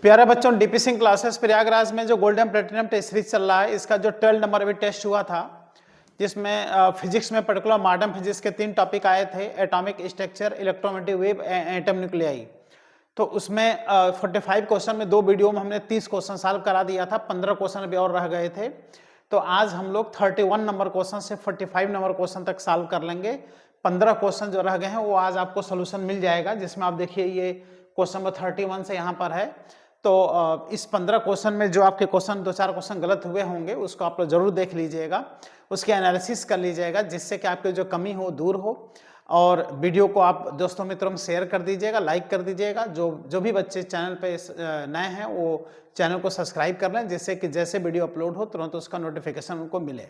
प्यारे बच्चों, DP Singh classes Prayagraj में जो गोल्डन प्लेटिनम टेस्ट सीरीज चल रहा है, इसका जो 12 नंबर अभी टेस्ट हुआ था, जिसमें फिजिक्स में पर्टिकुलर मॉडर्न फिजिक्स के 3 टॉपिक आए थे, atomic structure, electromagnetic wave, atom nuclei. तो उसमें 45 क्वेश्चन में 2 वीडियो में हमने 30 क्वेश्चन सॉल्व करा दिया था, 15 क्वेश्चन अभी और रह गए थे। तो आज हम लोग 31 नंबर क्वेश्चन से 45 नंबर क्वेश्चन तक सॉल्व कर लेंगे। 15 क्वेश्चन जो रह गए हैं वो आज आपको सोल्यूशन मिल जाएगा, जिसमें आप देखिए ये क्वेश्चन नंबर 31 से यहाँ पर है। तो इस 15 क्वेश्चन में जो आपके क्वेश्चन 2-4 क्वेश्चन गलत हुए होंगे उसको आप लोग जरूर देख लीजिएगा, उसके एनालिसिस कर लीजिएगा, जिससे कि आपके जो कमी हो दूर हो। और वीडियो को आप दोस्तों मित्रों में शेयर कर दीजिएगा, लाइक कर दीजिएगा। जो भी बच्चे चैनल पे नए हैं वो चैनल को सब्सक्राइब कर लें, जिससे कि जैसे वीडियो अपलोड हो तुरंत उसका नोटिफिकेशन उनको मिले।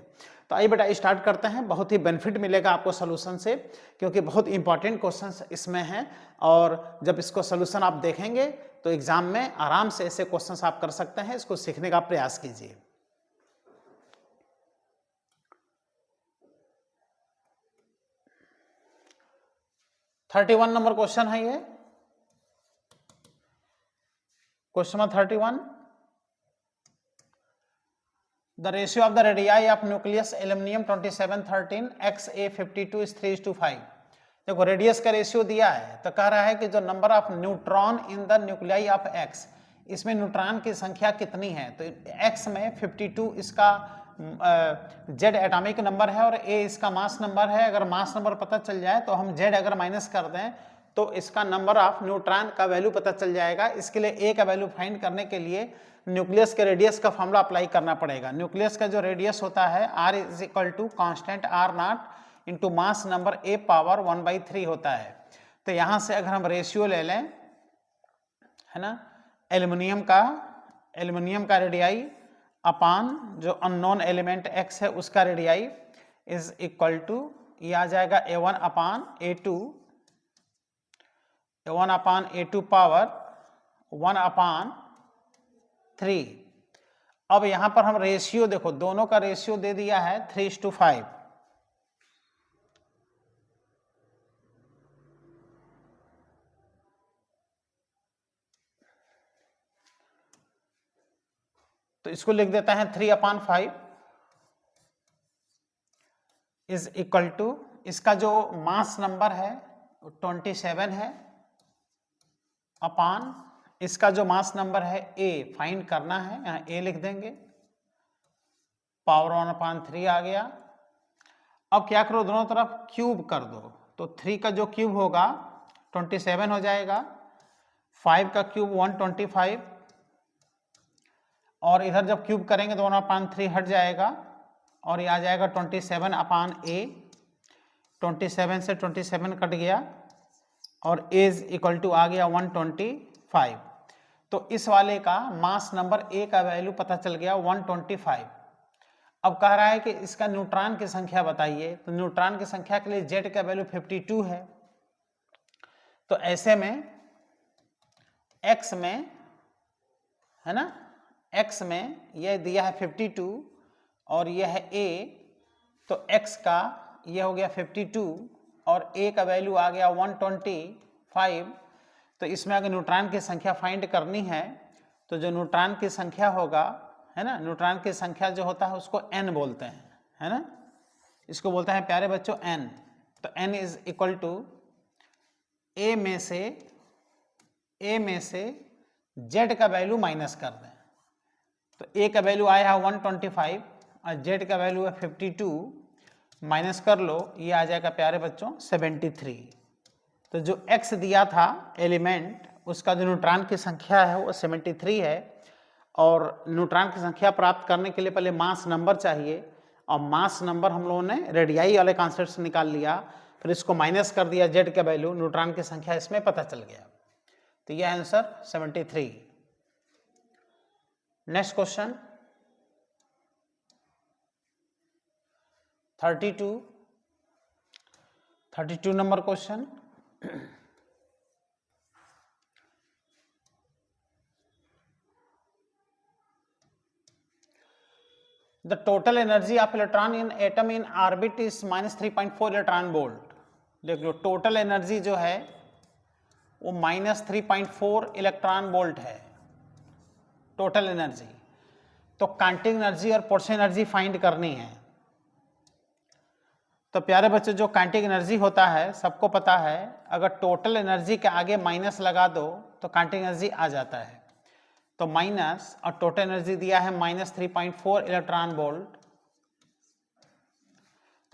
तो आइए बेटा स्टार्ट करते हैं। बहुत ही बेनिफिट मिलेगा आपको सोल्यूशन से, क्योंकि बहुत इंपॉर्टेंट क्वेश्चन इसमें हैं। और जब इसको सोल्यूशन आप देखेंगे तो एग्जाम में आराम से ऐसे क्वेश्चंस आप कर सकते हैं। इसको सीखने का प्रयास कीजिए। थर्टी 31 नंबर क्वेश्चन है ये, question number 31। The ratio of the radii of nucleus aluminium 2713 XA52 is 3:5। देखो रेडियस का रेशियो दिया है, तो कह रहा है कि जो number of neutron in the nuclei of x, इसमें न्यूट्रॉन की संख्या कितनी है। तो एक्स में 52 इसका जेड एटॉमिक नंबर है और ए इसका मास नंबर है। अगर मास नंबर पता चल जाए तो हम जेड अगर माइनस कर दें तो इसका नंबर ऑफ न्यूट्रॉन का वैल्यू पता चल जाएगा। इसके लिए ए का वैल्यू फाइंड करने के लिए न्यूक्लियस के रेडियस का फॉर्मूला अप्लाई करना पड़ेगा। न्यूक्लियस का जो रेडियस होता है R is equal to constant R0 into mass number A power 1/3 होता है। तो यहाँ से अगर हम रेशियो ले लें, है ना, एल्युमिनियम का रेडियाई अपान जो अननोन एलिमेंट x है उसका रेडियाई इज इक्वल टू, ये आ जाएगा A1 अपान A2 पावर 1/3। अब यहां पर हम रेशियो देखो, दोनों का रेशियो दे दिया है 3:5। तो इसको लिख देता है 3/5 इज इक्वल टू, इसका जो मास नंबर है 27 है, अपान इसका जो मास नंबर है A फाइंड करना है, यहाँ A लिख देंगे, पावर 1/3 आ गया। अब क्या करो, दोनों तरफ क्यूब कर दो, तो 3 का जो क्यूब होगा 27 हो जाएगा, 5 का क्यूब 125, और इधर जब क्यूब करेंगे तो 1/3 हट जाएगा और ये आ जाएगा 27/A। 27 से 27 कट गया और A इज इक्वल टू आ गया 125। तो इस वाले का मास नंबर A का वैल्यू पता चल गया 125। अब कह रहा है कि इसका न्यूट्रॉन की संख्या बताइए। तो न्यूट्रॉन की संख्या के लिए Z का वैल्यू 52 है। तो ऐसे में X में, है ना, X में यह दिया है 52 और यह है A, तो X का यह हो गया 52 और A का वैल्यू आ गया 125। तो इसमें अगर न्यूट्रॉन की संख्या फाइंड करनी है तो जो न्यूट्रॉन की संख्या होगा, है ना, न्यूट्रॉन की संख्या जो होता है उसको N बोलते हैं, है ना, इसको बोलते हैं प्यारे बच्चों N। तो N is equal to A में से Z का वैल्यू माइनस कर दें। तो A का वैल्यू आया है 125 और Z का वैल्यू है 52, माइनस कर लो, ये आ जाएगा प्यारे बच्चों 73। तो जो X दिया था एलिमेंट, उसका जो न्यूट्रॉन की संख्या है वो 73 है। और न्यूट्रॉन की संख्या प्राप्त करने के लिए पहले मास नंबर चाहिए, और मास नंबर हम लोगों ने रेडियाई वाले कॉन्सेप्ट से निकाल लिया, फिर इसको माइनस कर दिया Z का वैल्यू, न्यूट्रॉन की संख्या इसमें पता चल गया। तो यह answer 73। Next question 32 number question. The total energy of electron in atom in orbit is -3.4 electron volt. देख लो, टोटल एनर्जी जो है वो -3.4 इलेक्ट्रॉन वोल्ट है। Total energy. तो काइनेटिक एनर्जी और पोटेंशियल एनर्जी फाइंड करनी है। तो प्यारे बच्चों, जो काइनेटिक एनर्जी होता है सबको पता है, अगर टोटल एनर्जी के आगे माइनस लगा दो तो काइनेटिक एनर्जी आ जाता है। तो माइनस और टोटल एनर्जी दिया है -3.4 इलेक्ट्रॉन वोल्ट,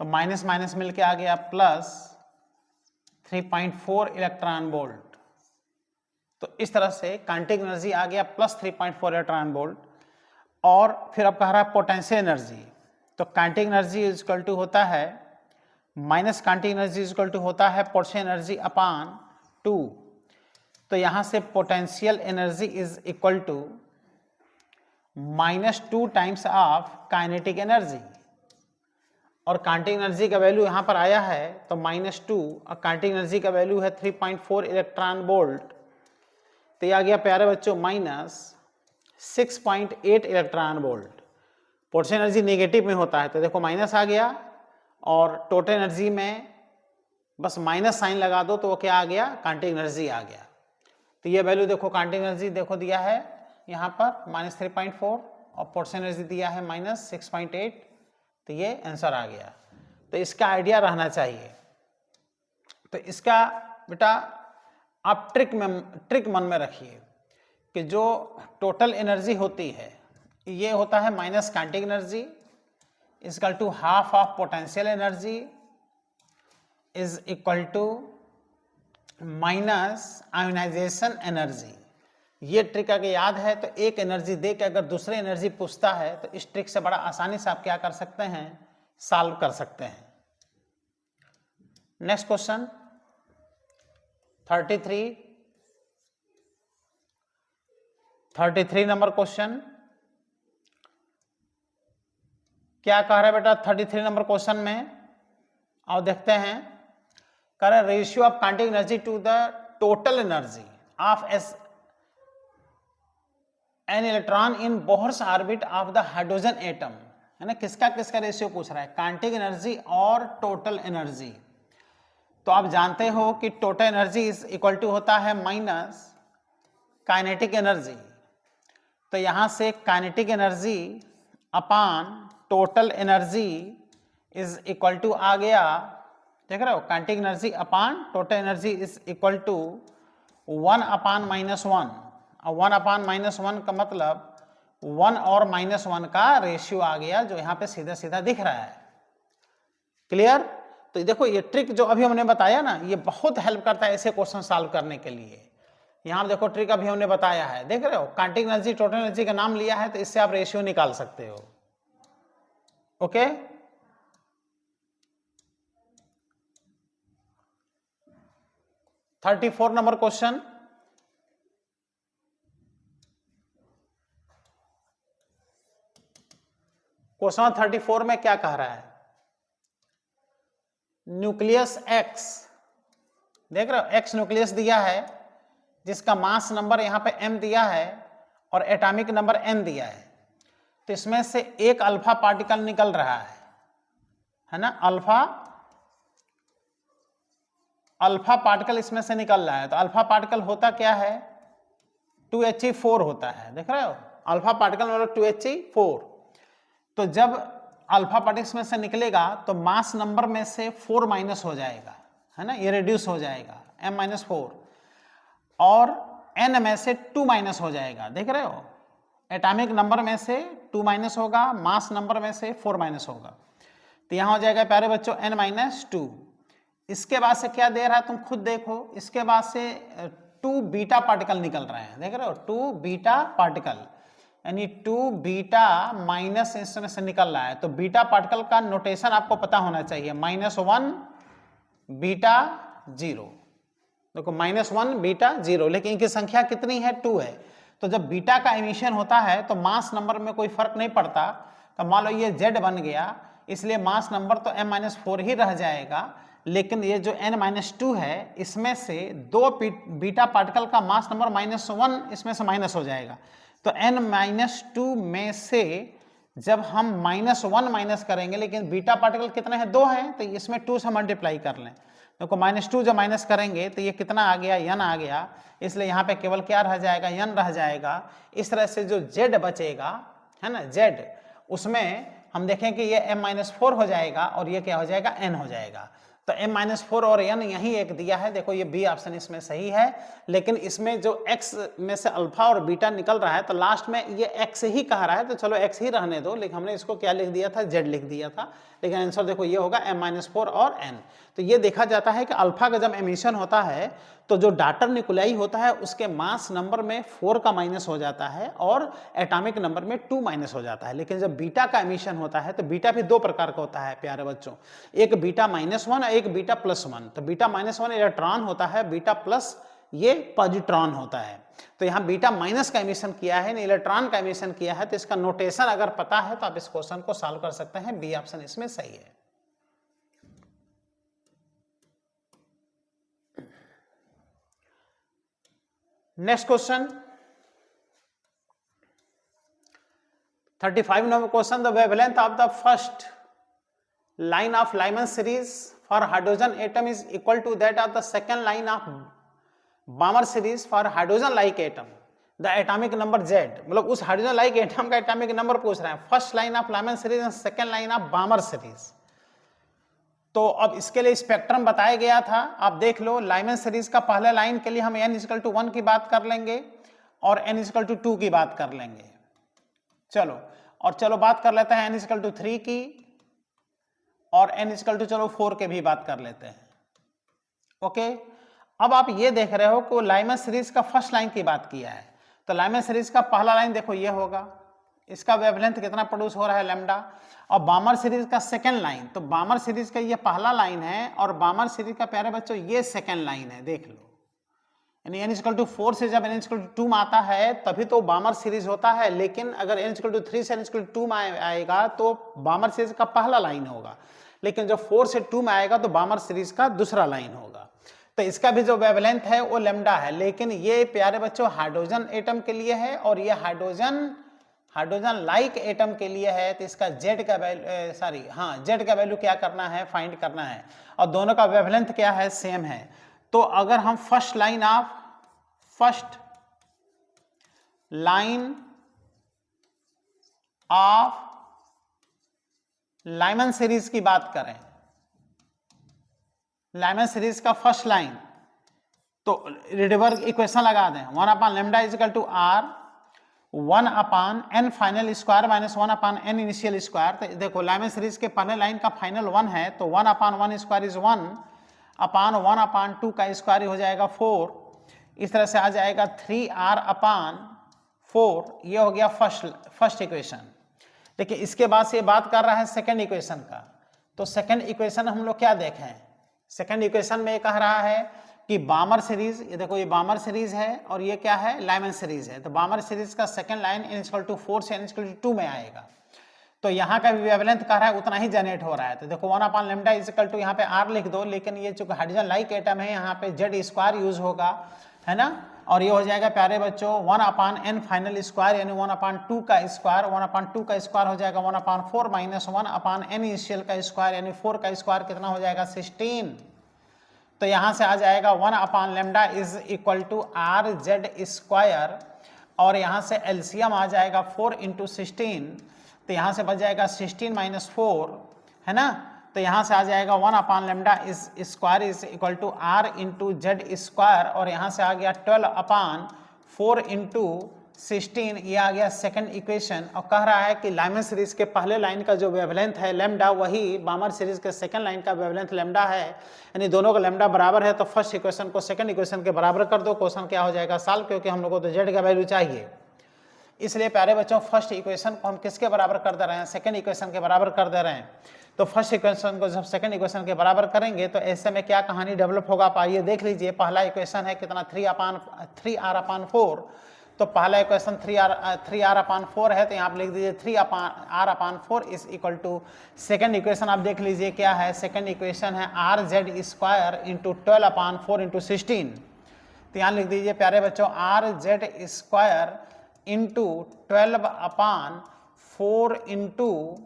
तो माइनस माइनस मिलके आ गया +3.4 इलेक्ट्रॉन वोल्ट। तो इस तरह से काइनेटिक एनर्जी आ गया +3.4 इलेक्ट्रॉन वोल्ट। और फिर अब कह रहा है पोटेंशियल एनर्जी। तो kinetic energy is equal to होता है minus kinetic energy is equal to होता है पोटेंशियल एनर्जी अपॉन 2। तो यहां से potential energy is equal to -2 times of kinetic energy. और काइनेटिक एनर्जी का वैल्यू यहां पर आया है तो -2 और काइनेटिक एनर्जी का वैल्यू है 3.4 इलेक्ट्रॉन वोल्ट। तो ये आ गया प्यारे बच्चों -6.8 electron volt. Potential energy negative में होता है तो देखो माइनस आ गया, और टोटल एनर्जी में बस माइनस साइन लगा दो तो वो क्या आ गया, काइनेटिक एनर्जी आ गया। तो ये वैल्यू देखो, काइनेटिक एनर्जी देखो दिया है यहाँ पर -3.4 और पोटेंशियल एनर्जी दिया है -6.8। तो ये आंसर आ गया। तो इसका आइडिया रहना चाहिए। तो इसका बेटा आप ट्रिक मन में रखिए कि जो टोटल एनर्जी होती है ये होता है minus kinetic energy is equal to half of potential energy is equal to minus ionisation energy. ये ट्रिक अगर याद है तो एक एनर्जी दे के अगर दूसरे एनर्जी पूछता है तो इस ट्रिक से बड़ा आसानी से आप क्या कर सकते हैं, सॉल्व कर सकते हैं। नेक्स्ट क्वेश्चन 33 नंबर क्वेश्चन क्या कह रहा है बेटा 33 नंबर क्वेश्चन में, और देखते हैं। कह रहा है ratio of kinetic energy to the total energy of an electron in Bohr's orbit of the hydrogen atom, है ना। किसका किसका रेशियो पूछ रहा है, काइनेटिक एनर्जी और टोटल एनर्जी। तो आप जानते हो कि total energy is equal to होता है माइनस काइनेटिक एनर्जी। तो यहां से kinetic energy upon total energy is equal to आ गया, देख रहे हो, kinetic energy upon total energy is equal to 1/-1, और 1/-1 का मतलब 1 और -1 का रेशियो आ गया, जो यहाँ पे सीधा सीधा दिख रहा है। क्लियर। तो देखो ये ट्रिक जो अभी हमने बताया ना, ये बहुत हेल्प करता है ऐसे क्वेश्चन सॉल्व करने के लिए। यहाँ देखो ट्रिक अभी हमने बताया है, देख रहे हो, काइनेटिक एनर्जी टोटल एनर्जी का नाम लिया है तो इससे आप रेशियो निकाल सकते हो। Okay. Thirty 34 number question question 34 में क्या कह रहा है, न्यूक्लियस एक्स, देख रहे हो, एक्स न्यूक्लियस दिया है जिसका मास नंबर यहां पे m दिया है और एटॉमिक नंबर n दिया है। तो इसमें से एक अल्फा पार्टिकल निकल रहा है ना, अल्फा पार्टिकल इसमें से निकल रहा है। तो अल्फा पार्टिकल होता क्या है, 2He4 होता है, देख रहे हो, अल्फा पार्टिकल मतलब 2He4। तो जब अल्फा पार्टिकल्स में से निकलेगा तो मास नंबर में से 4 माइनस हो जाएगा, है ना, ये रिड्यूस हो जाएगा m-4, और n में से 2 माइनस हो जाएगा, देख रहे हो, एटॉमिक नंबर में से 2 माइनस होगा, मास नंबर में से 4 माइनस होगा। तो यहां हो जाएगा प्यारे बच्चों n-2। इसके बाद से क्या दे रहा है तुम खुद देखो, इसके बाद से 2 बीटा पार्टिकल निकल रहे हैं, देख रहे हो, 2 बीटा पार्टिकल, यानी 2 बीटा माइनस इसमें से निकल रहा है। तो बीटा पार्टिकल का नोटेशन आपको पता होना चाहिए, -1 बीटा 0, देखो -1 बीटा 0, लेकिन इनकी संख्या कितनी है, 2 है। तो जब बीटा का एमिशन होता है तो मास नंबर में कोई फर्क नहीं पड़ता। तो मान लो ये Z बन गया, इसलिए मास नंबर तो m-4 ही रह जाएगा, लेकिन ये जो n-2 है इसमें से 2 बीटा पार्टिकल का मास नंबर -1 इसमें से माइनस हो जाएगा। तो n-2 में से जब हम -1 माइनस करेंगे, लेकिन बीटा पार्टिकल कितने हैं, 2 हैं, तो इसमें 2 से मल्टीप्लाई कर लें, देखो -2 जब माइनस करेंगे तो ये कितना आ गया, n आ गया, इसलिए यहाँ पे केवल क्या रह जाएगा, n रह जाएगा। इस तरह से जो z बचेगा है ना, z, उसमें हम देखें कि ये m-4 हो जाएगा और ये क्या हो जाएगा, n हो जाएगा। तो m-4 और n यही एक दिया है, देखो ये बी ऑप्शन इसमें सही है। लेकिन इसमें जो x में से अल्फा और बीटा निकल रहा है तो लास्ट में ये x ही कह रहा है, तो चलो x ही रहने दो, लेकिन हमने इसको क्या लिख दिया था, z लिख दिया था। लेकिन आंसर देखो ये होगा m-4 और n। तो ये देखा जाता है कि अल्फा का जब एमिशन होता है तो जो डाटर न्यूक्लियाई होता है उसके मास नंबर में 4 का माइनस हो जाता है और एटॉमिक नंबर में 2 माइनस हो जाता है। लेकिन जब बीटा का एमिशन होता है तो बीटा भी दो प्रकार का होता है प्यारे बच्चों, एक बीटा -1 और एक बीटा +1। तो बीटा -1 इलेक्ट्रॉन होता है, बीटा प्लस ये पॉजिट्रॉन होता है। तो यहाँ बीटा माइनस का एमिशन किया है, इलेक्ट्रॉन का एमिशन किया है, तो इसका नोटेशन अगर पता है तो आप इस क्वेश्चन को सॉल्व कर सकते हैं। बी ऑप्शन इसमें सही है। Next question 35 number question, the wavelength of the first line of Lyman series for hydrogen atom is equal to that of the second line of Balmer series for hydrogen like atom, the atomic number z। मतलब उस hydrogen like atom का atomic number पूछ रहे हैं, first line of Lyman series and second line of Balmer series. तो अब इसके लिए स्पेक्ट्रम बताया गया था, आप देख लो। लाइमन सीरीज का पहले लाइन के लिए हम n=1 की बात कर लेंगे और n=2 की बात कर लेंगे। चलो, और चलो बात कर लेते हैं n=3 की और n=चलो 4 के भी बात कर लेते हैं। ओके, अब आप ये देख रहे हो कि लाइमन सीरीज का फर्स्ट लाइन की बात किया है, तो लाइमन सीरीज का पहला लाइन देखो ये होगा, इसका वेवलेंथ कितना प्रोड्यूस हो रहा है, लैम्डा। और बामर सीरीज का सेकंड लाइन, तो बामर सीरीज का ये पहला लाइन है और बामर सीरीज का प्यारे बच्चों ये सेकंड लाइन है, देख लो। यानी n=4 से जब n=2 में आता है तभी तो बामर सीरीज होता है, लेकिन अगर n=3 से n=2 में आएगा तो बामर सीरीज का पहला लाइन होगा, लेकिन जब 4 से 2 में आएगा तो बामर सीरीज का दूसरा लाइन होगा। तो इसका भी जो वेवलेंथ है वो लैम्डा है, लेकिन ये प्यारे बच्चों हाइड्रोजन एटम के लिए है और ये हाइड्रोजन लाइक एटम के लिए है। तो इसका z का वैल्यू z का वैल्यू क्या करना है, फाइंड करना है, और दोनों का वेवलेंथ क्या है, सेम है। तो अगर हम first line of Lyman series की बात करें, लाइमन सीरीज का फर्स्ट लाइन, तो रिडबर्ग इक्वेशन लगा दें, 1/λ = R1/n final square minus 1/n initial square. तो देखो लाइमन सीरीज के पहले लाइन का फाइनल 1 है, तो 1/1 स्क्वायर इज 1/1/2 का स्क्वायर हो जाएगा 4। इस तरह से आ जाएगा 3R/4। ये हो गया फर्स्ट इक्वेशन। देखिए इसके बाद से ये बात कर रहा है सेकंड इक्वेशन का, तो सेकंड इक्वेशन हम लोग क्या देखें, सेकंड इक्वेशन में ये कह रहा है कि बामर सीरीज, ये देखो ये बामर सीरीज है और ये क्या है, लाइमन सीरीज है। तो बामर सीरीज का सेकंड लाइन n=4 से n=2 में आएगा, तो यहाँ का भी वेवलेंथ कह रहा है उतना ही जनरेट हो रहा है। तो देखो 1/λ यहाँ पे r लिख दो, लेकिन ये चूंकि हाइड्रोजन लाइक एटम है यहाँ पे z² यूज होगा, है ना। और ये हो जाएगा प्यारे बच्चों 1/n फाइनल स्क्वायर यानी 1/2 का स्क्वायर, 1/2 का स्क्वायर हो जाएगा 1/4 माइनस 1/n इनिशियल का स्क्वायर यानी 4 का स्क्वायर कितना हो जाएगा 16। तो यहाँ से आ जाएगा 1/λ = RZ², और यहाँ से एलसीएम आ जाएगा 4 × 16, तो यहाँ से बच जाएगा 16 - 4, है ना। तो यहाँ से आ जाएगा 1/λ² = R × Z², और यहाँ से आ गया 12/4 × 16, ये आ गया सेकंड इक्वेशन। और कह रहा है कि लाइमन सीरीज के पहले लाइन का जो वेवलेंथ है लैम्डा, वही बामर सीरीज के सेकंड लाइन का वेवलेंथ लैम्डा है, यानी दोनों का लैम्डा बराबर है। तो फर्स्ट इक्वेशन को सेकंड इक्वेशन के बराबर कर दो, क्वेश्चन क्या हो जाएगा सॉल्व, क्योंकि हम लोगों को तो z का वैल्यू चाहिए। इसलिए प्यारे बच्चों फर्स्ट इक्वेशन को हम किसके बराबर कर दे रहे हैं, सेकंड इक्वेशन के बराबर कर दे रहे हैं। तो फर्स्ट इक्वेशन को जब सेकंड इक्वेशन के बराबर करेंगे तो ऐसे में क्या कहानी डेवलप होगा, आप आइए देख लीजिए। पहला इक्वेशन है कितना 3R/4, तो पहला इक्वेशन 3R/4 है, तो यहाँ आप लिख दीजिए 3R/4 is equal to second equation आप देख लीजिए क्या है, सेकंड इक्वेशन है RZ² × 12/4 × 16। तो यहाँ लिख दीजिए प्यारे बच्चों RZ² × 12/4 ×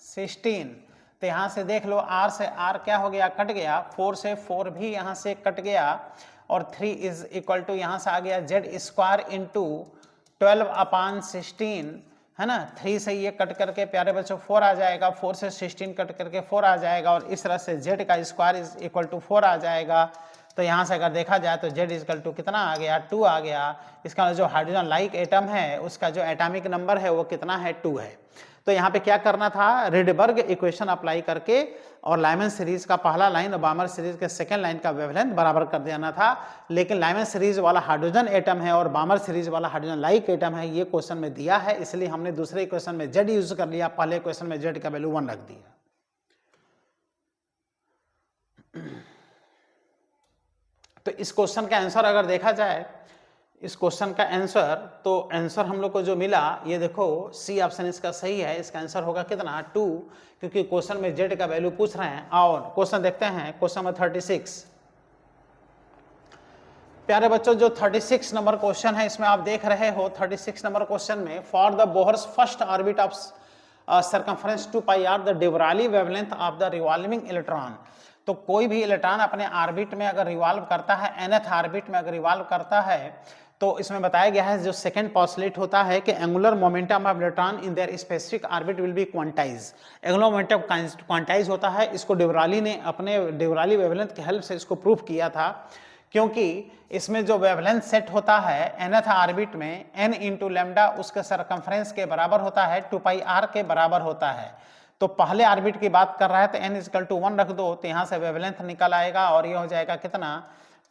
16। तो तो यहाँ से देख लो R से R क्या हो गया, कट गया, 4 से 4 भी यहाँ से कट गया, और 3 इज इक्वल टू यहाँ से आ गया जेड स्क्वायर इंटू 12/16, है ना। 3 से ये कट करके प्यारे बच्चों 4 आ जाएगा, 4 से 16 कट करके 4 आ जाएगा, और इस तरह से जेड का स्क्वायर इज इक्वल टू 4 आ जाएगा। तो यहाँ से अगर देखा जाए तो जेड इक्वल टू कितना आ गया, 2 आ गया। इसका जो हाइड्रोजन लाइक एटम है उसका जो एटॉमिक नंबर है वो कितना है, 2 है। तो यहाँ पे क्या करना था, रिडबर्ग इक्वेशन अप्लाई करके और लाइमन सीरीज का पहला लाइन और बामर सीरीज के सेकंड लाइन का वेवलेंथ बराबर कर देना था। लेकिन लाइमन सीरीज वाला हाइड्रोजन एटम है और बामर सीरीज वाला हाइड्रोजन लाइक एटम है, ये क्वेश्चन में दिया है, इसलिए हमने दूसरे इक्वेशन में जेड यूज कर लिया, पहले क्वेश्चन में जेड का वैल्यू 1 रख दिया। तो इस क्वेश्चन का आंसर अगर देखा जाए, इस क्वेश्चन का आंसर, तो आंसर हम लोग को जो मिला, ये देखो सी ऑप्शन इसका सही है। इसका आंसर होगा कितना, 2, क्योंकि क्वेश्चन में जेड का वैल्यू पूछ रहे हैं। और क्वेश्चन देखते हैं, क्वेश्चन नंबर 36। प्यारे बच्चों जो 36 नंबर क्वेश्चन है इसमें आप देख रहे हो, 36 नंबर क्वेश्चन में for the Bohr's first orbit of circumference 2πr the de Broglie wavelength of the revolving electron. तो कोई भी इलेक्ट्रॉन अपने ऑर्बिट में अगर रिवॉल्व करता है, nth ऑर्बिट में अगर रिवॉल्व करता है, तो इसमें बताया गया है जो सेकंड पॉस्टुलेट होता है कि angular momentum of electron in their specific orbit will be quantize. Angular momentum quantize होता है। इसको डे ब्रायली ने अपने डे ब्रायली वेवलेंथ की हेल्प से इसको प्रूफ किया था, क्योंकि इसमें जो वेवलेंथ सेट होता है nth ऑर्बिट में n इंटू लैम्डा उसके सरकमफ्रेंस के बराबर होता है, 2πr के बराबर होता है। तो पहले ऑर्बिट की बात कर रहा है तो n इक्वल टू 1 रख दो, तो यहाँ से वेवलेंथ निकल आएगा और ये हो जाएगा कितना,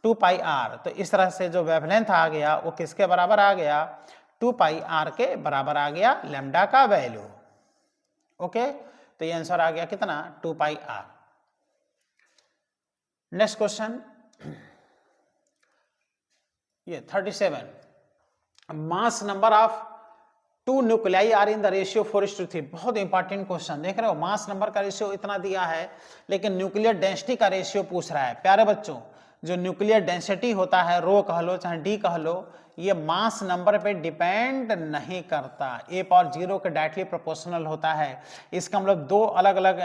2πr। तो इस तरह से जो वेवलेंथ आ गया वो किसके बराबर आ गया, 2πr के बराबर आ गया लैम्डा का वैल्यू। ओके, तो ये आंसर आ गया कितना, 2πr। नेक्स्ट क्वेश्चन, ये 37, mass number of 2 nuclei are in the ratio 4:3। बहुत इंपॉर्टेंट क्वेश्चन, देख रहे हो, मास नंबर का रेशियो इतना दिया है, लेकिन न्यूक्लियर डेंसिटी का रेशियो पूछ रहा है। प्यारे बच्चों जो न्यूक्लियर डेंसिटी होता है, रो कह लो चाहे डी कह लो, ये मास नंबर पे डिपेंड नहीं करता, A/0 के डायरेक्टली प्रोपोर्शनल होता है। इसका मतलब दो अलग अलग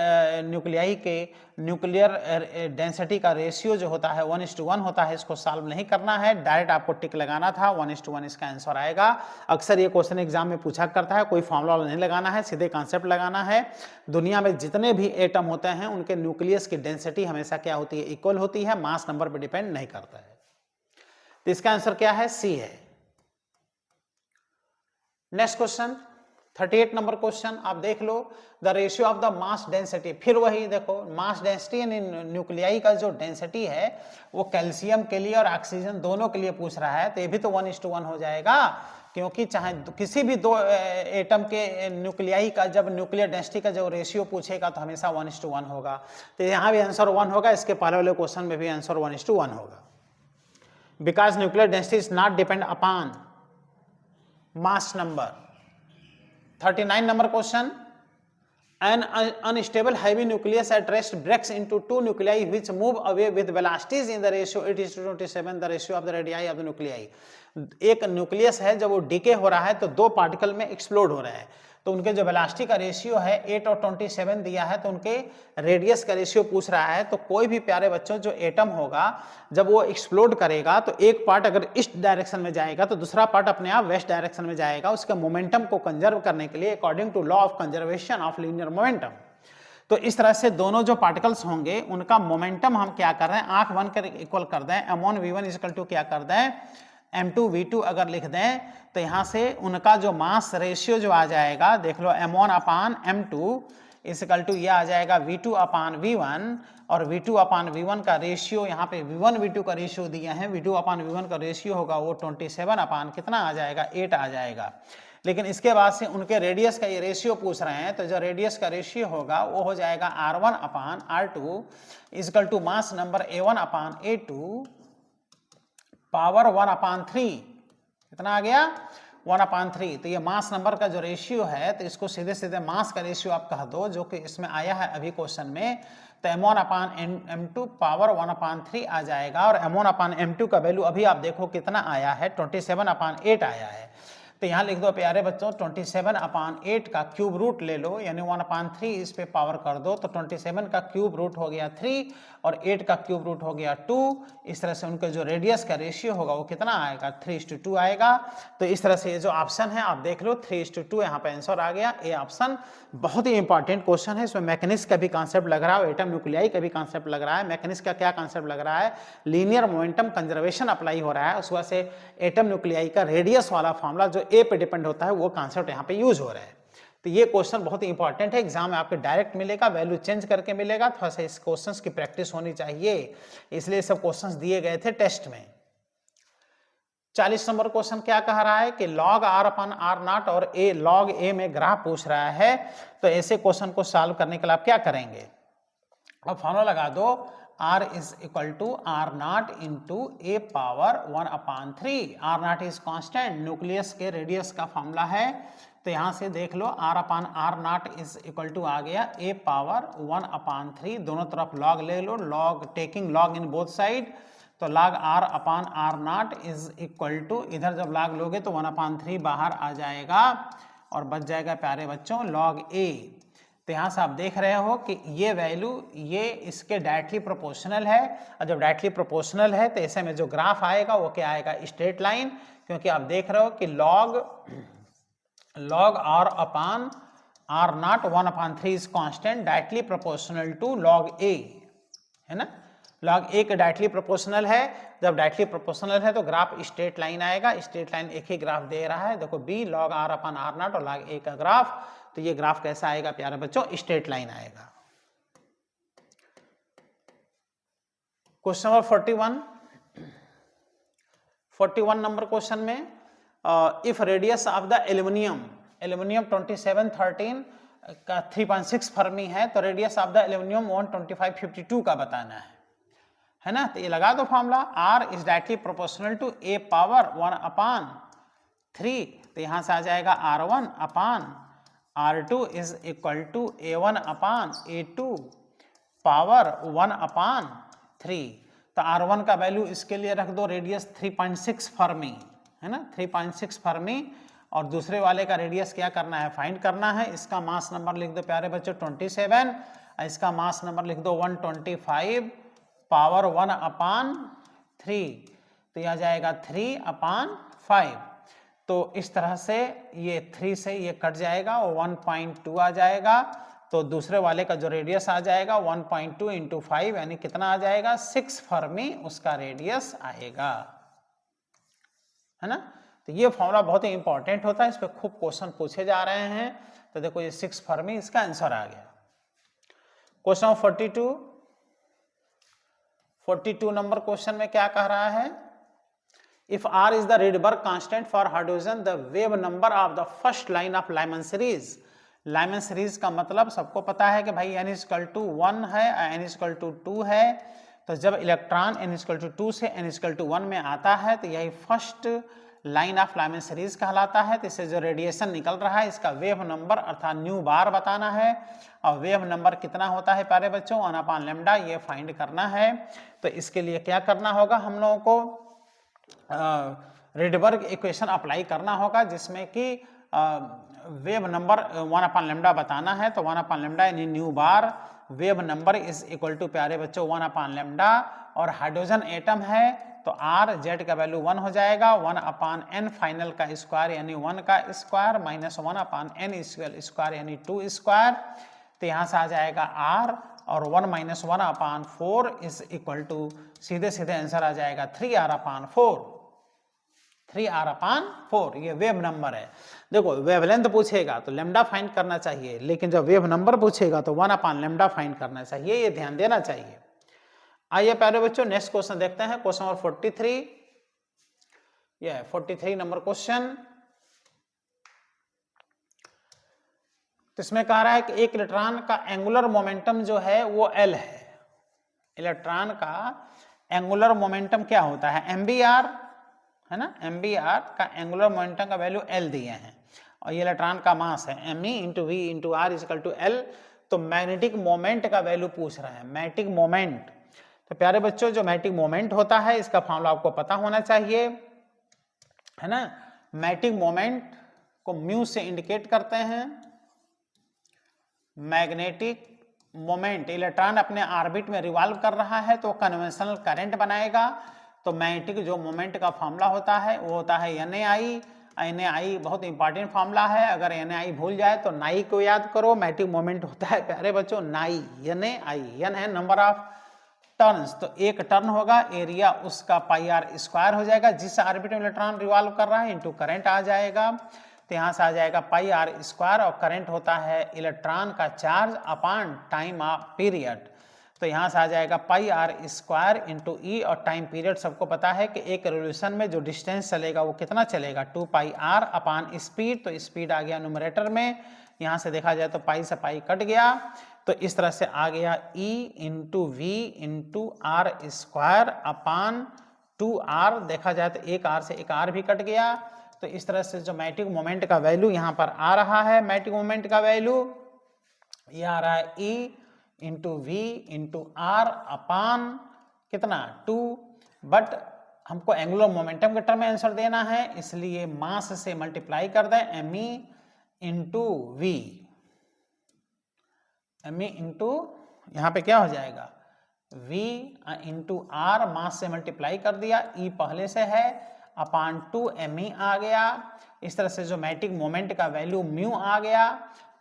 न्यूक्लियाई के न्यूक्लियर डेंसिटी का रेशियो जो होता है 1:1 होता है। इसको सॉल्व नहीं करना है, डायरेक्ट आपको टिक लगाना था, 1:1 इसका आंसर आएगा। अक्सर ये क्वेश्चन एग्जाम में पूछा करता है, कोई फॉर्मूला नहीं लगाना है, सीधे कॉन्सेप्ट लगाना है। दुनिया में जितने भी एटम होते हैं उनके न्यूक्लियस की डेंसिटी हमेशा क्या होती है, इक्वल होती है, मास नंबर पर डिपेंड नहीं करता है। तो इसका आंसर क्या है, सी है। नेक्स्ट क्वेश्चन 38 नंबर क्वेश्चन आप देख लो, the ratio of the mass density. फिर वही देखो, मास डेंसिटी यानी न्यूक्लियाई का जो डेंसिटी है वो कैल्शियम के लिए और ऑक्सीजन दोनों के लिए पूछ रहा है, तो ये भी तो 1:1 हो जाएगा, क्योंकि चाहे किसी भी दो एटम के न्यूक्लियाई का जब न्यूक्लियर डेंसिटी का जो रेशियो पूछेगा तो हमेशा 1:1 होगा। तो यहाँ भी आंसर 1 होगा, इसके पहले वाले क्वेश्चन में भी आंसर 1:1 होगा, because nuclear density is not depend upon mass number. 39 number question, an unstable heavy nucleus at rest breaks into 2 nuclei which move away with velocities in the ratio 8:27 the ratio of the radii of the nuclei। एक nucleus है, जब वो DK हो रहा है तो दो particle में एक्सप्लोड हो रहे हैं, तो उनके जो वेलोसिटी का रेशियो है 8 और 27 दिया है, तो उनके रेडियस का रेशियो पूछ रहा है। तो कोई भी प्यारे बच्चों जो एटम होगा जब वो एक्सप्लोड करेगा तो एक पार्ट अगर ईस्ट डायरेक्शन में जाएगा तो दूसरा पार्ट अपने आप वेस्ट डायरेक्शन में जाएगा, उसके मोमेंटम को कंजर्व करने के लिए, according to law of conservation of linear momentum. तो इस तरह से दोनों जो पार्टिकल्स होंगे उनका मोमेंटम हम क्या कर रहे हैं, आंख बंद कर इक्वल कर दें, m1v1 इक्वल टू क्या कर दें, m2v2 अगर लिख दें, तो यहाँ से उनका जो मास रेशियो जो आ जाएगा, देख लो m1/m2 इक्वल टू ये आ जाएगा v2/v1, और v2/v1 का रेशियो यहाँ पे v1 v2 का रेशियो दिया है, v2/v1 का रेशियो होगा वो 27 कितना आ जाएगा, 8 आ जाएगा। लेकिन इसके बाद से उनके रेडियस का ये रेशियो पूछ रहे हैं, तो जो रेडियस का रेशियो होगा वो हो जाएगा r1/r2 equal to mass number a1/a2 power 1/3, कितना आ गया, 1/3। तो ये मास नंबर का जो रेशियो है, तो इसको सीधे सीधे मास का रेशियो आप कह दो, जो कि इसमें आया है अभी क्वेश्चन में, तो m1/m2 पावर 1/3 आ जाएगा। और m1/m2 का वैल्यू अभी आप देखो कितना आया है, 27/8 आया है। तो यहाँ लिख दो प्यारे बच्चों 27/8 का क्यूब रूट ले लो, यानी 1/3 इस पे पावर कर दो, तो 27 का क्यूब रूट हो गया 3 और 8 का क्यूब रूट हो गया 2। इस तरह से उनके जो रेडियस का रेशियो होगा वो कितना आएगा, 3:2 आएगा। तो इस तरह से ये जो ऑप्शन है आप देख लो 3:2 यहाँ पे आंसर आ गया। ए ऑप्शन बहुत ही इंपॉर्टेंट क्वेश्चन है, इसमें मैकेनिक्स का भी कॉन्सेप्ट लग रहा है, एटम न्यूक्लियाई का भी कॉन्सेप्ट लग रहा है। मैकेनिक्स का क्या कॉन्सेप्ट लग रहा है, लीनियर मोमेंटम कंजर्वेशन अप्लाई हो रहा है, उस वजह से एटम न्यूक्लियाई का रेडियस वाला फॉर्मूला जो ए पे डिपेंड होता है वो कॉन्सेप्ट यहाँ पे यूज हो रहा है। तो ये क्वेश्चन बहुत ही इंपॉर्टेंट है, एग्जाम में आपके डायरेक्ट मिलेगा, वैल्यू चेंज करके मिलेगा, थोड़ा सा इस क्वेश्चंस की प्रैक्टिस होनी चाहिए, इसलिए सब क्वेश्चंस दिए गए थे टेस्ट में। 40 नंबर क्वेश्चन क्या कह रहा है कि log r/r0 और a log a में ग्राफ पूछ रहा है, तो ऐसे क्वेश्चन को सॉल्व करने के लिए आप क्या करेंगे, अब फॉर्मूला लगा दो r is equal to r0 into a power 1/3। r0 is constant, nucleus के रेडियस का फॉर्मूला है, तो यहां से देख लो r/r0 इज इक्वल टू आ गया a पावर 1/3, दोनों तरफ log ले लो, log taking log in both side, तो log r/r0 is equal to, इधर जब log लोगे तो 1/3 बाहर आ जाएगा और बच जाएगा प्यारे बच्चों log a। तो यहाँ से आप देख रहे हो कि ये वैल्यू ये इसके डायरेक्टली प्रोपोर्शनल है, और जब डायरेक्टली प्रोपोर्शनल है तो ऐसे में जो ग्राफ आएगा वो क्या आएगा, स्ट्रेट लाइन, क्योंकि आप देख रहे हो कि log r/r0 1/3 is constant, directly proportional to log a, है ना, log a के डायरेक्टली प्रोपोर्शनल है, जब डायरेक्टली प्रोपोर्शनल है तो ग्राफ स्ट्रेट लाइन आएगा, स्ट्रेट लाइन एक ही ग्राफ दे रहा है, देखो b log r/r0 और log a का ग्राफ, तो ये ग्राफ कैसा आएगा प्यारे बच्चों, स्ट्रेट लाइन आएगा। क्वेश्चन नंबर 41 नंबर क्वेश्चन में if radius of the aluminium 2713 का 3.6 फर्मी है, तो रेडियस ऑफ द एल्यूमिनियम 12552 का बताना है ना, तो ये लगा दो formula, r is directly proportional to a power 1/3, तो यहां से आ जाएगा r1/r2 is equal to a1/a2 power 1/3, तो r1 का वैल्यू इसके लिए रख दो, रेडियस 3.6 फर्मी है ना, 3.6 फर्मी, और दूसरे वाले का रेडियस क्या करना है, फाइंड करना है। इसका मास नंबर लिख दो प्यारे बच्चों 27, इसका मास नंबर लिख दो 125 पावर 1/3, तो यह जाएगा 3/5, तो इस तरह से ये 3 से ये कट जाएगा और 1.2 आ जाएगा, तो दूसरे वाले का जो रेडियस आ जाएगा 1.2 इंटू 5 यानी कितना आ जाएगा, 6 फर्मी उसका रेडियस आएगा, है ना। तो ये फॉर्मूला बहुत ही इंपॉर्टेंट होता है, इस पर खूब क्वेश्चन पूछे जा रहे हैं, तो देखो ये 6 फर्मी इसका आंसर आ गया। क्वेश्चन नंबर 42 नंबर क्वेश्चन में क्या कह रहा है, if r is the Rydberg constant for hydrogen, the wave number of the first line of Lyman series। Lyman series का मतलब सबको पता है कि भाई n = 1 है, n = 2 है, तो जब इलेक्ट्रॉन n = 2 से n = 1 में आता है तो यही first line of Lyman series कहलाता है। तो इससे जो रेडिएशन निकल रहा है इसका वेव नंबर अर्थात न्यू बार बताना है, और वेव नंबर कितना होता है प्यारे बच्चों, 1/λ, ये फाइंड करना है। तो इसके लिए क्या करना होगा, हम लोगों को रिडबर्ग इक्वेशन अप्लाई करना होगा, जिसमें कि वेव नंबर 1/λ बताना है। तो 1/λ यानी nu bar, wave number is equal to प्यारे बच्चों 1/λ, और हाइड्रोजन एटम है तो r z का वैल्यू 1 हो जाएगा, 1/n फाइनल का स्क्वायर यानी 1 का स्क्वायर माइनस 1/n स्क्वायर यानी 2 स्क्वायर, तो यहाँ से आ जाएगा r, और 1 - 1/4 इज इक्वल टू सीधे सीधे आंसर आ जाएगा 3r/4, 3r/4, ये वेव नंबर है। देखो वेवलेंथ पूछेगा तो लैम्डा फाइंड करना चाहिए, लेकिन जब वेव नंबर पूछेगा तो 1/λ फाइंड करना चाहिए, ये ध्यान देना चाहिए। आइए प्यारे बच्चों नेक्स्ट क्वेश्चन देखते हैं, क्वेश्चन नंबर 43, ये 43 नंबर क्वेश्चन। तो इसमें कह रहा है कि एक इलेक्ट्रॉन का एंगुलर मोमेंटम जो है वो L है। इलेक्ट्रॉन का एंगुलर मोमेंटम क्या होता है, MBR है ना, MBR का एंगुलर मोमेंटम का वैल्यू L दिए हैं, और ये इलेक्ट्रॉन का मास है me × v × r = L। तो मैग्नेटिक मोमेंट का वैल्यू पूछ रहे हैं, मैग्नेटिक मोमेंट। तो प्यारे बच्चों जो मैग्नेटिक मोमेंट होता है इसका फॉर्मूला आपको पता होना चाहिए, है ना। मैग्नेटिक मोमेंट को म्यू से इंडिकेट करते हैं। मैग्नेटिक मोमेंट, इलेक्ट्रॉन अपने ऑर्बिट में रिवॉल्व कर रहा है तो कन्वेंशनल करंट बनाएगा। तो मैग्नेटिक जो मोमेंट का फॉर्मूला होता है वो होता है NAI। NAI बहुत इंपॉर्टेंट फॉर्मूला है, अगर NAI भूल जाए तो नाई को याद करो। मैग्नेटिक मोमेंट होता है प्यारे बच्चों नाई, NAI। N है नंबर ऑफ टर्न्स, तो एक टर्न होगा, एरिया उसका पाई आर स्क्वायर हो जाएगा, जिस ऑर्बिट में इलेक्ट्रॉन रिवॉल्व कर रहा है, इंटू करंट आ जाएगा। तो यहाँ से आ जाएगा पाई आर स्क्वायर, और करंट होता है इलेक्ट्रॉन का charge upon time of period. तो यहाँ से आ जाएगा पाई आर स्क्वायर इंटू ई, और टाइम पीरियड सबको पता है कि एक रेवोल्यूशन में जो डिस्टेंस चलेगा वो कितना चलेगा, 2 पाई आर अपॉन स्पीड। तो स्पीड आ गया न्यूमरेटर में, यहाँ से देखा जाए तो पाई से पाई कट गया, तो इस तरह से आ गया E into v into r square upon 2R। देखा जाए तो एक R से एक R भी कट गया। तो इस तरह से जो मैग्नेटिक मोमेंट का वैल्यू यहाँ पर आ रहा है, मैग्नेटिक मोमेंट का वैल्यू ये आ रहा है E into v into r upon कितना 2। बट हमको एंगुलर मोमेंटम के टर्म में आंसर देना है, इसलिए मास से मल्टीप्लाई कर दें, ME into v, ME into यहाँ पे क्या हो जाएगा V इंटू आर, मास से मल्टीप्लाई कर दिया, E पहले से है, अपॉन 2 ME आ गया। इस तरह से जो मैग्नेटिक मोमेंट का वैल्यू म्यू आ गया,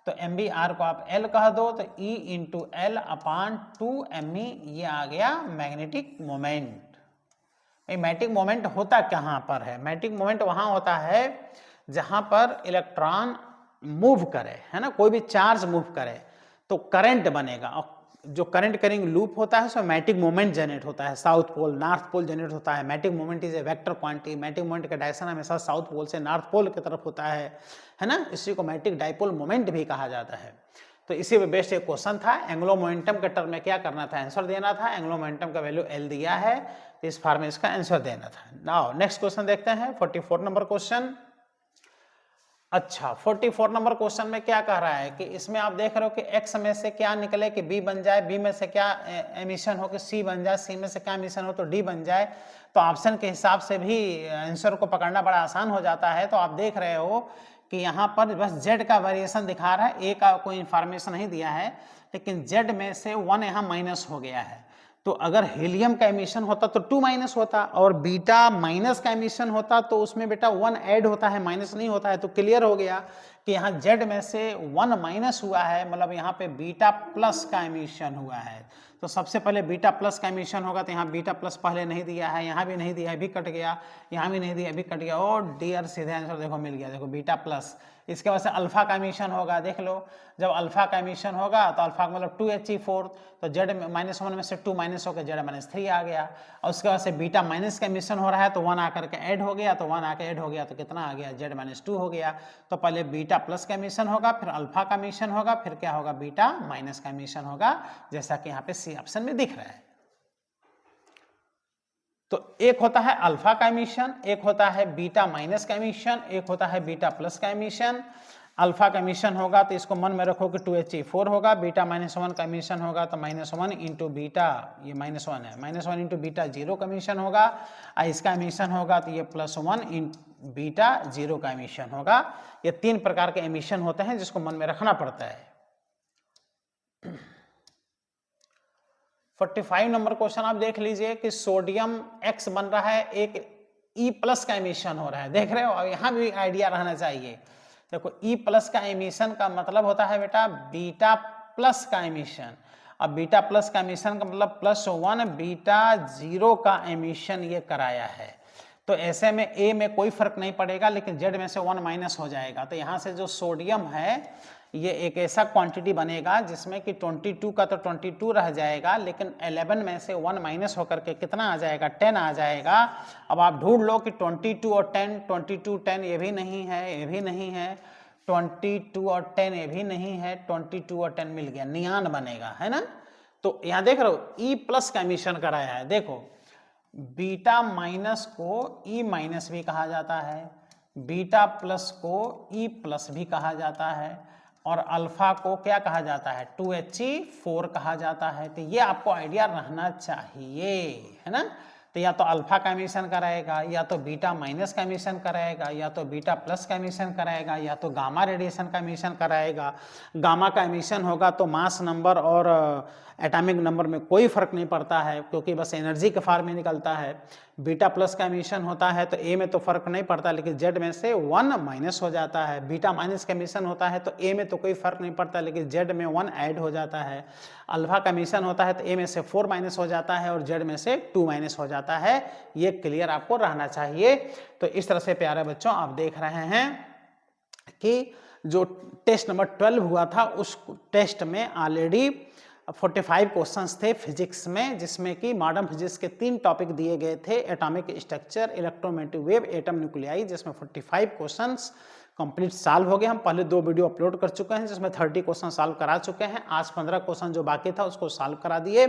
तो MBR को आप L कह दो, तो E into L upon 2 ME, ये आ गया मैग्नेटिक मोमेंट। मैग्नेटिक मोमेंट होता कहाँ पर है? मैग्नेटिक मोमेंट वहाँ होता है जहाँ पर इलेक्ट्रॉन मूव करे, है ना, कोई भी चार्ज मूव करे तो करंट बनेगा, और जो करंट करिंग लूप होता है उसमें मैग्नेटिक मोमेंट जनरेट होता है, south pole north pole generate होता है। Magnetic moment is a vector quantity, magnetic moment का डायरेक्शन हमेशा साउथ पोल से नॉर्थ पोल की तरफ होता है ना, इसी को मैग्नेटिक डाइपोल मोमेंट भी कहा जाता है। तो इसी पे बेस्ड एक क्वेश्चन था, एंगुलर मोमेंटम के टर्म में क्या करना था, आंसर देना था। एंगुलर मोमेंटम का वैल्यू L दिया है, तो इस फॉर्म में इसका आंसर देना था। नाउ नेक्स्ट क्वेश्चन देखते हैं, 44 नंबर क्वेश्चन। अच्छा, 44 नंबर क्वेश्चन में क्या कह रहा है कि इसमें आप देख रहे हो कि x में से क्या निकले कि b बन जाए, b में से क्या एमिशन हो कि c बन जाए, c में से क्या एमिशन हो तो d बन जाए। तो ऑप्शन के हिसाब से भी आंसर को पकड़ना बड़ा आसान हो जाता है। तो आप देख रहे हो कि यहाँ पर बस z का वेरिएशन दिखा रहा है, a का कोई इंफॉर्मेशन नहीं दिया है, लेकिन z में से 1 यहाँ माइनस हो गया है। तो अगर हीलियम का एमिशन होता तो 2 माइनस होता, और बीटा माइनस का एमिशन होता तो उसमें बेटा 1 ऐड होता है, माइनस नहीं होता है। तो क्लियर हो गया कि यहाँ Z में से 1 माइनस हुआ है, मतलब यहाँ पे बीटा प्लस का एमिशन हुआ है। तो सबसे पहले बीटा प्लस का एमिशन होगा, तो यहाँ बीटा प्लस पहले नहीं दिया है, यहाँ भी नहीं दिया है, भी कट गया, यहाँ भी नहीं दिया, भी कट गया, और डियर सीधे आंसर देखो मिल गया, देखो बीटा प्लस। इसके वजह से अल्फा का एमिशन होगा, देख लो, जब अल्फा का एमिशन होगा तो अल्फा का मतलब 2He4, तो Z -1 में से 2 माइनस होकर Z-3 आ गया, और उसके बाद से बीटा माइनस का एमिशन हो रहा है तो 1 आकर के ऐड हो गया, तो 1 आकर ऐड हो गया तो कितना आ गया, Z-2 हो गया। तो पहले बीटा प्लस का एमिशन होगा, फिर अल्फा का एमिशन होगा, फिर क्या होगा, बीटा माइनस का एमिशन होगा, जैसा कि यहाँ पे सी ऑप्शन में दिख रहा है। तो एक होता है अल्फा का एमिशन, एक होता है बीटा माइनस का एमिशन, एक होता है बीटा प्लस का एमिशन। अल्फा का एमिशन होगा तो इसको मन में रखो कि 2He4 होगा, बीटा -1 का एमिशन होगा तो -1 इंटू बीटा, ये -1 है, -1 इंटू बीटा 0 का एमिशन होगा, और इसका एमिशन होगा तो ये +1 इंटू बीटा 0 का एमिशन होगा। ये 3 प्रकार के एमिशन होते हैं जिसको मन में रखना पड़ता है। 45 नंबर क्वेश्चन आप देख लीजिए कि सोडियम X बन रहा है, एक E+ का एमिशन हो रहा है, देख रहे हो, और यहाँ भी आइडिया रहना चाहिए। देखो E+ का एमिशन का मतलब होता है बेटा बीटा प्लस का एमिशन, अब बीटा प्लस का एमिशन का मतलब +1 बीटा 0 का एमिशन ये कराया है। तो ऐसे में A में कोई फर्क नहीं पड़ेगा, लेकिन Z में से 1 माइनस हो जाएगा। तो यहाँ से जो सोडियम है ये एक ऐसा क्वांटिटी बनेगा जिसमें कि 22 का तो 22 रह जाएगा, लेकिन 11 में से 1 माइनस होकर के कितना आ जाएगा, 10 आ जाएगा। अब आप ढूंढ लो कि 22 और 10, 22 10 ये भी नहीं है, ये भी नहीं है, 22 और 10 ये भी नहीं है, 22 और 10 मिल गया, नियान बनेगा, है ना। तो यहाँ देख रहे हो E+ का एमिशन कराया है, देखो बीटा माइनस को E- भी कहा जाता है, बीटा प्लस को E+ भी कहा जाता है, और अल्फा को क्या कहा जाता है, 2He4 कहा जाता है। तो ये आपको आइडिया रहना चाहिए, है ना। तो या तो अल्फा का एमिशन कराएगा, या तो बीटा माइनस का एमिशन कराएगा, या तो बीटा प्लस का एमिशन कराएगा, या तो गामा रेडिएशन का एमिशन कराएगा। गामा का एमिशन होगा तो मास नंबर और एटॉमिक नंबर में कोई फर्क नहीं पड़ता है, क्योंकि बस एनर्जी के फॉर्म में निकलता है। बीटा प्लस का एमिशन होता है तो ए में तो फर्क नहीं पड़ता, लेकिन जेड में से 1 माइनस हो जाता है। बीटा माइनस का एमिशन होता है तो ए में तो कोई फर्क नहीं पड़ता, लेकिन जेड में 1 ऐड हो जाता है। अल्फा का एमिशन होता है तो ए में से 4 माइनस हो जाता है और जेड में से 2 माइनस हो जाता है। ये क्लियर आपको रहना चाहिए। तो इस तरह से प्यारे बच्चों आप देख रहे हैं कि जो टेस्ट नंबर 12 हुआ था उस टेस्ट में ऑलरेडी 45 क्वेश्चंस थे फिजिक्स में, जिसमें कि मॉडर्न फिजिक्स के 3 टॉपिक दिए गए थे, atomic structure, electromagnetic wave, atom nuclei, जिसमें 45 क्वेश्चंस कंप्लीट सॉल्व हो गए। हम पहले 2 वीडियो अपलोड कर चुके हैं जिसमें 30 क्वेश्चन सॉल्व करा चुके हैं। आज 15 क्वेश्चन जो बाकी था उसको सॉल्व करा दिए।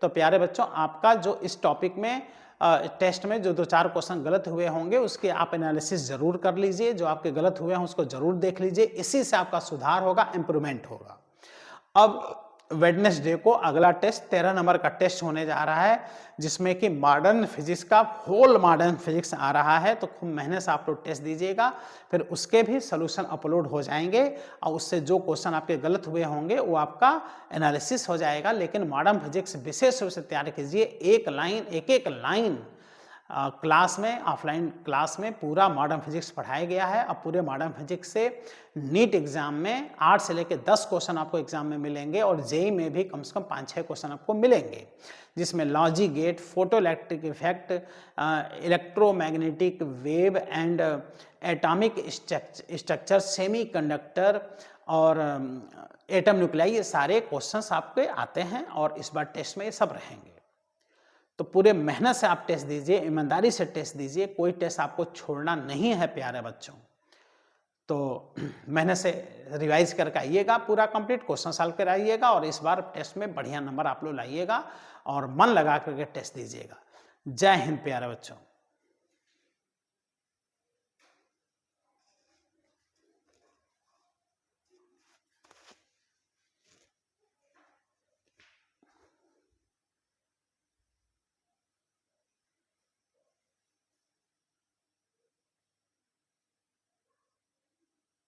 तो प्यारे बच्चों आपका जो इस टॉपिक में टेस्ट में जो 2-4 क्वेश्चन गलत हुए होंगे उसके आप एनालिसिस जरूर कर लीजिए, जो आपके गलत हुए हैं उसको जरूर देख लीजिए, इसी से आपका सुधार होगा, इंप्रूवमेंट होगा। अब वेडनेसडे को अगला टेस्ट 13 नंबर का टेस्ट होने जा रहा है, जिसमें कि मॉडर्न फिजिक्स का होल मॉडर्न फिजिक्स आ रहा है। तो खूब मेहनत से आप लोग टेस्ट दीजिएगा, फिर उसके भी सोल्यूशन अपलोड हो जाएंगे और उससे जो क्वेश्चन आपके गलत हुए होंगे वो आपका एनालिसिस हो जाएगा। लेकिन मॉडर्न फिजिक्स विशेष रूप से तैयार कीजिए, एक लाइन क्लास में, ऑफलाइन क्लास में पूरा मॉडर्न फिजिक्स पढ़ाया गया है। अब पूरे मॉडर्न फिजिक्स से नीट एग्जाम में 8 से लेकर 10 क्वेश्चन आपको एग्जाम में मिलेंगे और जेई में भी कम से कम 5-6 क्वेश्चन आपको मिलेंगे, जिसमें logic gate, photo electric effect, electromagnetic wave and atomic structure, semiconductor और एटम न्यूक्लियाई, ये सारे क्वेश्चंस आपके आते हैं और इस बार टेस्ट में ये सब रहेंगे। तो पूरे मेहनत से आप टेस्ट दीजिए, ईमानदारी से टेस्ट दीजिए, कोई टेस्ट आपको छोड़ना नहीं है प्यारे बच्चों। तो मेहनत से रिवाइज करके आइएगा, पूरा कंप्लीट क्वेश्चन सॉल्व कराइएगा और इस बार टेस्ट में बढ़िया नंबर आप लोग लाइएगा और मन लगा करके टेस्ट दीजिएगा। जय हिंद प्यारे बच्चों।